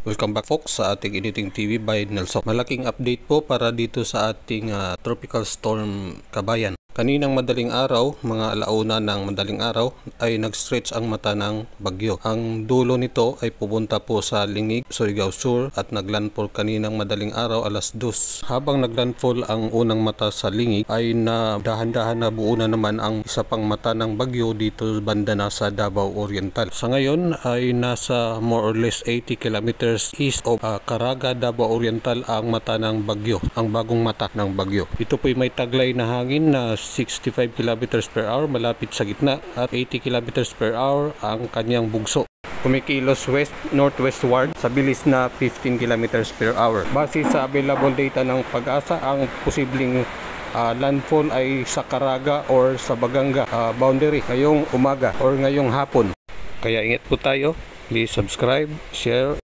Welcome back folks sa ating Editing TV by Nelson. Malaking update po para dito sa ating Tropical Storm Kabayan. Kaninang madaling araw, mga alauna ng madaling araw, ay nag-stretch ang mata ng bagyo. Ang dulo nito ay pupunta po sa Lingig, Surigao Sur at naglandfall kaninang madaling araw alas 2. Habang naglandfall ang unang mata sa Lingig ay dahan-dahan na buo na naman ang isa pang mata ng bagyo dito banda na sa Davao Oriental. Sa ngayon ay nasa more or less 80 kilometers east of Caraga, Davao Oriental ang mata ng bagyo, ang bagong mata ng bagyo. Ito po ay may taglay na hangin na 65 km per hour malapit sa gitna at 80 km per hour ang kanyang bugso. Kumikilos northwestward sa bilis na 15 km per hour. Base sa available data ng Pag-asa, ang posibleng landfall ay sa Caraga or sa Baganga boundary ngayong umaga or ngayong hapon. Kaya ingat po tayo. Please subscribe, share,